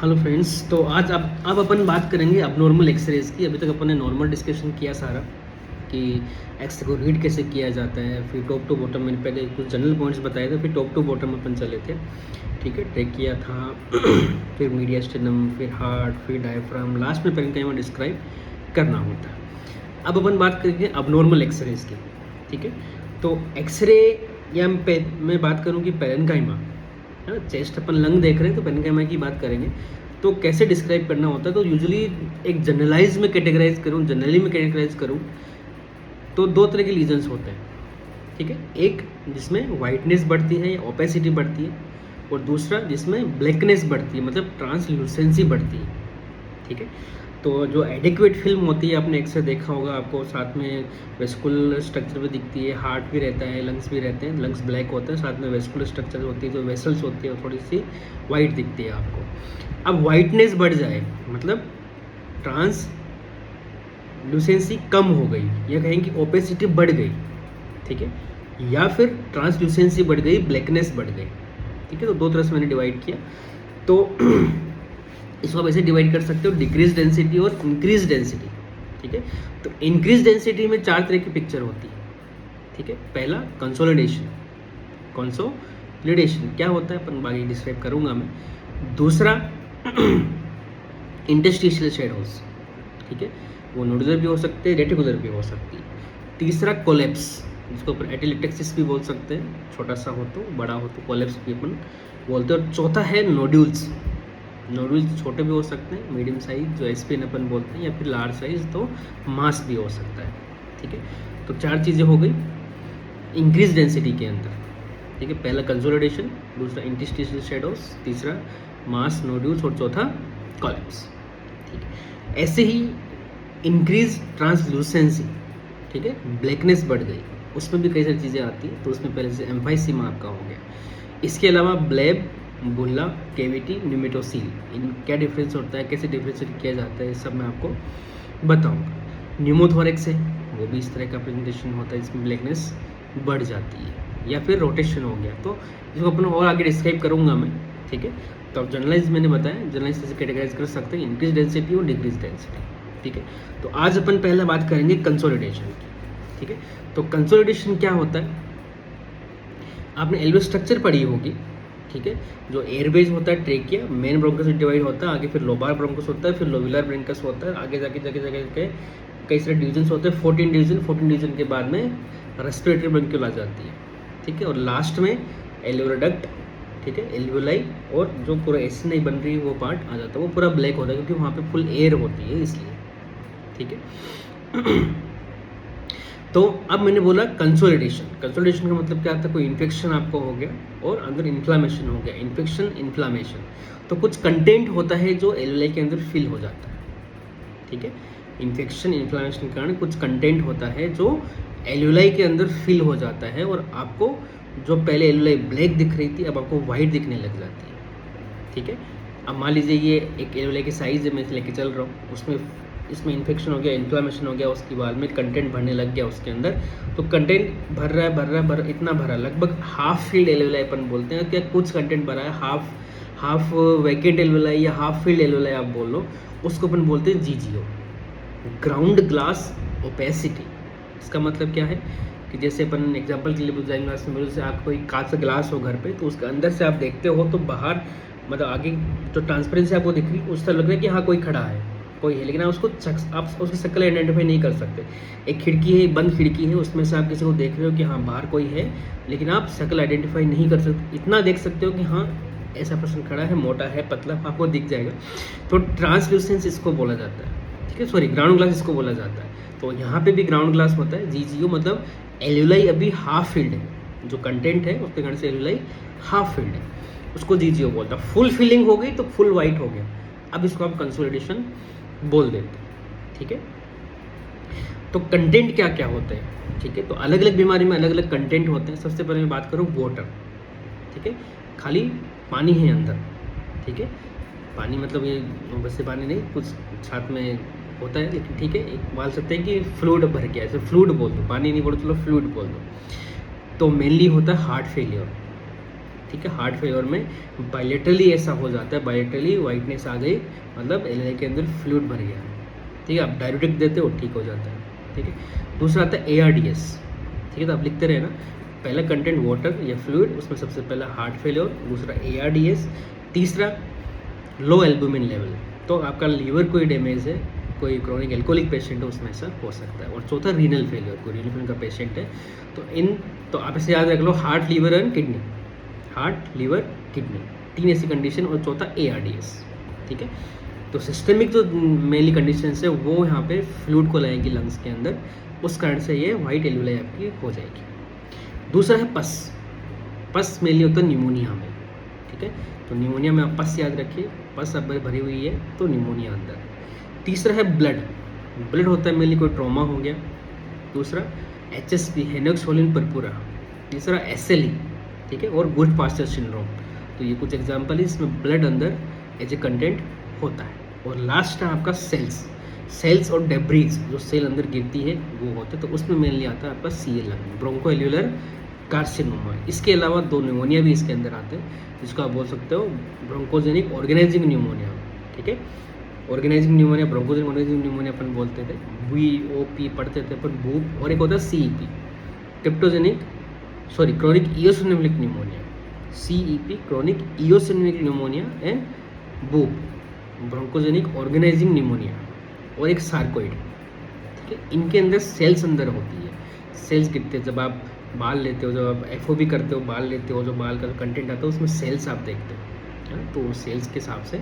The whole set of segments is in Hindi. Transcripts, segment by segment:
Hello friends. तो आज अब अपन बात करेंगे अब नॉर्मल एक्सरेज की। अभी तक अपन ने नॉर्मल डिस्कशन किया सारा कि एक्स को रीड कैसे किया जाता है, फिर टॉप टू बॉटम मैंने पहले कुछ जनरल पॉइंट्स बताए थे, फिर टॉप टू बॉटम अपन चले थे। ठीक है, ट्रैक किया था फिर मीडियास्टिनम, फिर हार्ट, फिर डायफ्राम, लास्ट में पेरेन्काइमा डिस्क्राइब करना होता है। अब अपन बात करेंगे अब नॉर्मल एक्सरेज की। ठीक है, तो एक्सरे या मैं बात करूँ कि पेरेन्काइमा है ना, चेस्ट अपन लंग देख रहे हैं तो पेरेन्काइमा की बात करेंगे। तो कैसे डिस्क्राइब करना होता है, तो यूजुअली एक जनरलाइज में कैटेगराइज करूँ, जनरली में कैटेगराइज करूँ तो दो तरह के लीजन्स होते हैं। ठीक है, एक जिसमें वाइटनेस बढ़ती है या ओपेसिटी बढ़ती है, और दूसरा जिसमें ब्लैकनेस बढ़ती है, मतलब ट्रांसल्यूसेंसी बढ़ती है। ठीक है, तो जो एडिक्वेट फिल्म होती है आपने एक्सरे देखा होगा, आपको साथ में वेस्कुलर स्ट्रक्चर भी दिखती है, हार्ट भी रहता है, लंग्स भी रहते हैं, लंग्स ब्लैक होते हैं, साथ में वेस्कुलर स्ट्रक्चर होती है, जो वेसल्स होती है वो थोड़ी सी वाइट दिखती है आपको। अब वाइटनेस बढ़ जाए मतलब ट्रांसल्यूसेंसी कम हो गई, या कहें कि ओपेसिटी बढ़ गई। ठीक है, या फिर ट्रांसल्यूसेंसी बढ़ गई, ब्लैकनेस बढ़ गई। ठीक है, तो दो तरह से मैंने डिवाइड किया। तो इसको आप ऐसे डिवाइड कर सकते हो, डिक्रीज डेंसिटी और इंक्रीज डेंसिटी। ठीक है, तो इंक्रीज डेंसिटी में चार तरह की पिक्चर होती है। ठीक है, पहला कंसोलिडेशन। कंसोलिडेशन क्या होता है अपन आगे डिस्क्राइब करूंगा मैं। दूसरा इंटरस्टिशियल शेडोज। ठीक है, वो नोडुलर भी हो सकते हैं, रेटिकुलर भी हो सकती है। तीसरा कोलेप्स, जिसको अपन एटिलेक्टेक्सिस भी बोल सकते हैं, छोटा सा हो तो, बड़ा हो तो कोलेप्स भी अपन बोलते हैं। और चौथा है नोड्यूल्स। नोड्यूल्स छोटे भी हो सकते हैं, मीडियम साइज जो एसपीएन अपन बोलते हैं, या फिर लार्ज साइज तो मास भी हो सकता है। ठीक है, तो चार चीज़ें हो गई इंक्रीज डेंसिटी के अंदर। ठीक है, पहला कंसोलिडेशन, दूसरा इंटरस्टिशियल शेडोज, तीसरा मास नोड्यूल्स और चौथा कोलैप्स। ठीक है, ऐसे ही इंक्रीज ट्रांसल्यूसेंसी। ठीक है, ब्लैकनेस बढ़ गई, उसमें भी कई सारी चीज़ें आती हैं, तो उसमें पहले से एम्फाइसीमा आपका हो गया। इसके अलावा ब्लेब, बुल्ला, कैविटी, न्यूमेटोसील, इन क्या डिफरेंस होता है, कैसे डिफ्रेंशिएट किया जाता है, सब मैं आपको बताऊंगा। न्यूमोथोरेक्स है, वो भी इस तरह का प्रेजेंटेशन होता है, इसमें ब्लैकनेस बढ़ जाती है। या फिर रोटेशन हो गया, तो इसको अपन और आगे डिस्क्राइब करूंगा मैं। ठीक है, तो अब जनरलाइज मैंने बताया, जनरलाइज से कैटेगराइज कर सकते हैं इंक्रीज डेंसिटी और डिक्रीज डेंसिटी। ठीक है, तो आज अपन पहले बात करेंगे कंसोलिडेशन की। ठीक है, तो कंसोलिडेशन क्या होता है, आपने एल्वियो स्ट्रक्चर पढ़ी होगी। ठीक है, जो एयरवेज होता है, ट्रेकिया, मेन ब्रोंकस में डिवाइड होता है, आगे फिर लोबार ब्रोंकस होता है, फिर लोबुलर ब्रोंकस होता है, आगे जाके जगह जगह के कई सारे डिवीजन होते हैं, 14 डिवीजन के बाद में रेस्पिरेटरी ब्रोंक्यूल आ जाती है। ठीक है, और लास्ट में एल्वियोलर डक्ट। ठीक है, एल्वियोलाई, और जो पूरा एसी नहीं बन रही वो पार्ट आ जाता है, वो पूरा ब्लैक होता है क्योंकि वहाँ पे फुल एयर होती है इसलिए। ठीक है तो अब मैंने बोला कंसोलिडेशन। कंसोलिडेशन का मतलब क्या था, कोई इन्फेक्शन आपको हो गया और अंदर इन्फ्लामेशन हो गया, इन्फेक्शन इन्फ्लामेशन, तो कुछ कंटेंट होता है जो एल्वियोलाई के अंदर फिल हो जाता है। ठीक है, इन्फेक्शन इन्फ्लामेशन के कारण कुछ कंटेंट होता है जो एल्वियोलाई के अंदर फिल हो जाता है, और आपको जो पहले एल्वियोलाई ब्लैक दिख रही थी अब आपको वाइट दिखने लग जाती है। ठीक है, अब मान लीजिए ये एक एल्वियोलाई की साइज है, मैं लेके चल रहा हूँ, उसमें इसमें इन्फेक्शन हो गया, इन्फ्लामेशन हो गया, उसके बाद में कंटेंट भरने लग गया उसके अंदर, तो कंटेंट भर रहा है, इतना भरा, लगभग हाफ फील्ड एल्वियोलाई अपन बोलते हैं, क्या कुछ कंटेंट भरा है, हाफ वैकेंट एल्वियोलाई या हाफ फील्ड एल्वियोलाई आप बोल लो, उसको अपन बोलते हैं जीजीओ, ग्राउंड ग्लास ओपेसिटी। इसका मतलब क्या है कि जैसे अपन एग्जांपल के लिए बुझाएंगे ग्लास में, जैसे आप कोई कांच का ग्लास हो घर पे, तो उसके अंदर से आप देखते हो तो बाहर मतलब आगे जो ट्रांसपेरेंसी आपको दिख रही है उस तरह लग रहा है कि हाँ कोई खड़ा है, कोई है, लेकिन आप उसकी शक्ल आइडेंटिफाई नहीं कर सकते। एक खिड़की है, बंद खिड़की है, उसमें से आप किसी को देख रहे हो कि हाँ बाहर कोई है, लेकिन आप शक्ल आइडेंटिफाई नहीं कर सकते। इतना देख सकते हो कि हाँ ऐसा पर्सन खड़ा है, मोटा है, पतला, आपको दिख जाएगा। तो ट्रांसल्यूसेंस इसको बोला जाता है। ठीक है, सॉरी, ग्राउंड ग्लास इसको बोला जाता है। तो यहाँ पे भी ग्राउंड ग्लास होता है, जीजीओ, मतलब एल्वियोलाई अभी हाफ फिल्ड है, जो कंटेंट है उसके कारण से एल्वियोलाई हाफ फिल्ड है, उसको जीजीओ बोलता है। फुल फिलिंग हो गई तो फुल वाइट हो गया, अब इसको आप कंसोलिडेशन बोल देते हैं। ठीक है, तो कंटेंट क्या क्या होते हैं। ठीक है, तो अलग अलग बीमारी में अलग अलग कंटेंट होते हैं। सबसे पहले मैं बात करूँ वाटर। ठीक है, खाली पानी है अंदर। ठीक है, पानी मतलब ये बस से पानी नहीं, कुछ साथ में होता है, लेकिन ठीक है, एक बोल सकते हैं कि फ्लूइड भर गया, ऐसे फ्लूइड बोल दो, पानी नहीं बोलो, चलो फ्लूइड बोल दो। तो मेनली होता है हार्ट फेलियर। ठीक है। हार्ट फेलियर में बायलेटरली ऐसा हो जाता है, बायलेटरली वाइटनेस आ गई, मतलब एलएलआई के अंदर फ्लूइड भर गया है, ठीक है। आप डायरेटिक देते हो, ठीक हो जाता है, ठीक है। दूसरा आता है ARDS, ठीक है। तो आप लिखते रहे ना, पहला कंटेंट वाटर या फ्लूइड, उसमें सबसे पहला हार्ट फेलियर, दूसरा ARDS, तीसरा लो एल्बुमिन लेवल, तो आपका लीवर कोई डैमेज है, कोई क्रोनिक एल्कोहलिक पेशेंट है, उसमें ऐसा हो सकता है। और चौथा रीनल फेलियर, कोई रीनल फेलियर का पेशेंट है, तो आप ऐसे याद रख लो, heart, liver and kidney, heart, liver, kidney, 3 ऐसी कंडीशन, और चौथा ARDS, ठीक है। तो सिस्टमिक जो मेनली कंडीशन है वो यहाँ पे फ्लूइड को लाएंगी लंग्स के अंदर, उस कारण से ये वाइट एल्यूलाई आपकी हो जाएगी। दूसरा है पस मेनली होता है निमोनिया में, ठीक है। तो निमोनिया में आप पस याद रखिए, पस अब भरी हुई है तो निमोनिया अंदर। तीसरा है ब्लड होता है मेनली कोई ट्रॉमा हो गया। दूसरा HSP, हेनोक्स होलिन परपुरा। तीसरा SLE, ठीक है, और गुड पास्चर सिंड्रोम। तो ये कुछ एग्जाम्पल है इसमें ब्लड अंदर एज ए कंटेंट होता है। और लास्ट है आपका सेल्स और डेब्रीज, जो सेल अंदर गिरती है वो होते हैं, तो उसमें मेनली आता है आपका CL, ब्रोंको एल्यूलर कार्सिनोमा। इसके अलावा 2 निमोनिया भी इसके अंदर आते हैं, जिसको आप बोल सकते हो ब्रोंकोजेनिक ऑर्गेनाइजिंग निमोनिया, ठीक है। Organizing pneumonia, bronchogenic organising pneumonia अपन बोलते थे, BOP पढ़ते थे अपन, बूप। और एक होता है CEP, chronic eosinophilic pneumonia, CEP, chronic eosinophilic pneumonia and BOOP, bronchogenic organising pneumonia. और एक सार्कोइड, ठीक है। इनके अंदर सेल्स अंदर होती है, सेल्स गिरते हैं जब आप बाल लेते हो, जब आप FOB करते हो, बाल लेते हो, जो बाल का कंटेंट आता है उसमें सेल्स आप देखते हो, है ना। तो सेल्स के हिसाब से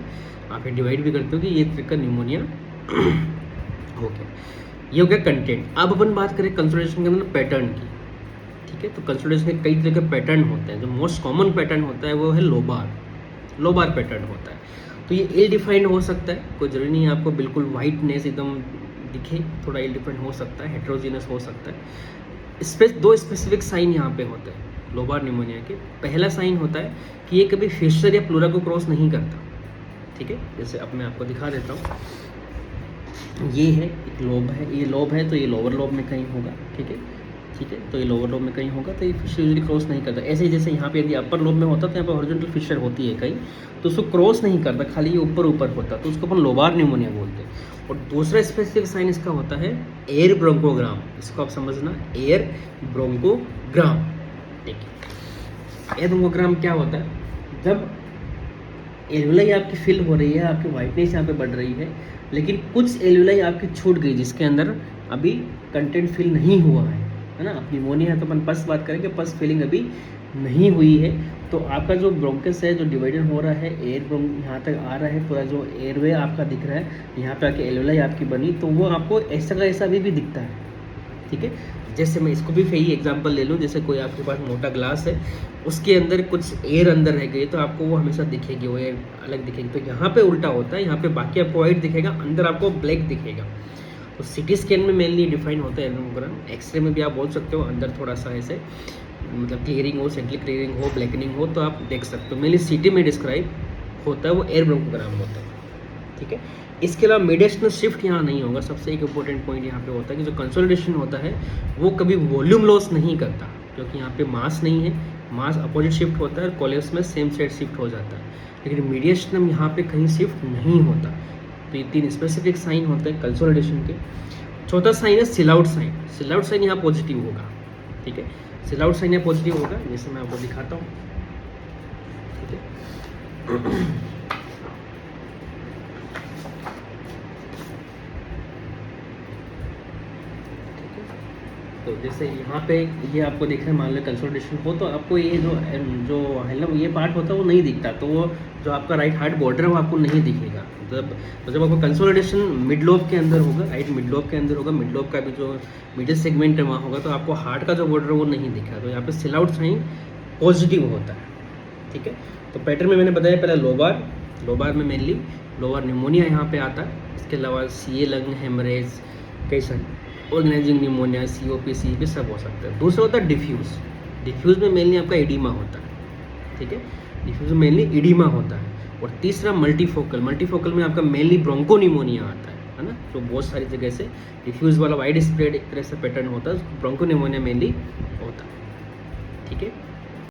आप ये डिवाइड भी करते हो कि ये तरह का निमोनिया हो गया। ये हो गया कंटेंट। अब अपन बात करें कंसोलिडेशन के अंदर पैटर्न की, ठीक है। तो कंसोलिडेशन के कई तरह के पैटर्न होते हैं, जो मोस्ट कॉमन पैटर्न होता है वो है लोबार पैटर्न होता है। तो ये इल डिफाइंड हो सकता है, कोई जरूरी नहीं है आपको बिल्कुल वाइटनेस एकदम दिखे, थोड़ा इल डिफाइंड हो सकता है, हेट्रोजीनस हो सकता है। 2 स्पेसिफिक साइन यहाँ पे होते हैं लोबार निमोनिया के। पहला साइन होता है कि ये कभी फिशर या प्लूरा को क्रॉस नहीं करता, ठीक है। जैसे अब मैं आपको दिखा देता हूँ, ये है एक लोब है, ये लोब है, तो ये लोअर लोब में कहीं होगा, ठीक है। तो ये लोअर लोब में कहीं होगा, तो ये फिशर यूजली क्रॉस नहीं करता। ऐसे ही जैसे यहाँ पे यदि अपर लोब में होता तो यहाँ पे हॉरिजॉन्टल फिशर होती है कहीं, तो उसको क्रॉस नहीं करता, खाली ये ऊपर होता, तो उसको अपन लोबार निमोनिया बोलते हैं। और दूसरा स्पेसिफिक साइन इसका होता है एयर ब्रोंकोग्राम, इसको आप समझना, एयर ब्रोंकोग्राम, ठीक है। एयर ब्रोंकोग्राम क्या होता है, जब एल्यूलाई आपकी फिल हो रही है, आपकी वाइटनेस यहाँ पे बढ़ रही है, लेकिन कुछ एल्यूलाई आपकी छूट गई जिसके अंदर अभी कंटेंट फिल नहीं हुआ है ना। अब निमोनिया है तो अपन पस बात करेंगे, पस फिलिंग अभी नहीं हुई है, तो आपका जो ब्रोंकस है जो डिवाइडेड हो रहा है, एयर यहाँ तक आ रहा है, पूरा जो एयरवे आपका दिख रहा है, यहाँ पे आके एल्यूलाई आपकी बनी, तो वो आपको ऐसा का ऐसा भी दिखता है, ठीक है। जैसे मैं इसको भी सही एग्जांपल ले लूँ, जैसे कोई आपके पास मोटा ग्लास है, उसके अंदर कुछ एयर अंदर रह गई, तो आपको वो हमेशा दिखेगी, वो एयर अलग दिखेगी। तो यहाँ पे उल्टा होता है, यहाँ पे बाकी आपको वाइट दिखेगा, अंदर आपको ब्लैक दिखेगा। तो CT स्कैन में मेनली डिफाइन होता है एल्यूमिनोग्राम। एक्सरे में भी आप बोल सकते हो, अंदर थोड़ा सा ऐसे मतलब क्लियरिंग हो, सेंट्रल क्लियरिंग हो, ब्लैकनिंग हो, तो आप देख सकते हो। मेनली CT में डिस्क्राइब होता है वो एयर ब्रोंकोग्राम होता है, ठीक है। इसके अलावा मीडिएशनल शिफ्ट यहाँ नहीं होगा। सबसे एक इम्पोर्टेंट पॉइंट यहाँ पे होता है कि जो कंसोलिडेशन होता है वो कभी वॉल्यूम लॉस नहीं करता, क्योंकि यहाँ पे मास नहीं है, मास अपोजिट शिफ्ट होता है, और कोलेप्स में सेम साइड शिफ्ट हो जाता है, लेकिन मीडिएशन यहाँ पे कहीं शिफ्ट नहीं होता। तो ये 3 स्पेसिफिक साइन होते हैं कंसोलिडेशन के। चौथा साइन है सिलआउट साइन यहाँ पॉजिटिव होगा, ठीक है। सिलआउट साइन यहाँ पॉजिटिव होगा, जैसे मैं आपको दिखाता हूँ, ठीक है। तो जैसे यहाँ पे ये आपको दिख रहा है, मान लो कंसोलिडेशन हो, तो आपको ये जो हेलम ये पार्ट होता है वो नहीं दिखता, तो वो जो आपका राइट हार्ट बॉर्डर है वो आपको नहीं दिखेगा। जब आपको कंसोलिडेशन मिड लोब के अंदर होगा, राइट मिड लोब के अंदर होगा, मिड लोब का भी जो मिडिल सेगमेंट है वहाँ होगा, तो आपको हार्ट का जो बॉर्डर है वो नहीं दिखा। तो यहाँ पे सिलआउट साइन पॉजिटिव होता है, ठीक है। तो पैटर्न में मैंने बताया, पहले लोबार में मेनली लोबार निमोनिया यहाँ पे आता है। इसके अलावा CA लंग हेमरेज, कई सारे ऑर्गेनाइजिंग निमोनिया, COP, CEP सब हो सकता है। दूसरा होता है डिफ्यूज़ में मेनली आपका एडिमा होता है, ठीक है। डिफ्यूज़ में मेनली एडिमा होता है। और तीसरा मल्टीफोकल में आपका मेनली ब्रोंको निमोनिया आता है ना, तो बहुत सारी जगह से डिफ्यूज़ वाला वाइड स्प्रेड एक तरह से पैटर्न होता है, ब्रोंको निमोनिया मेनली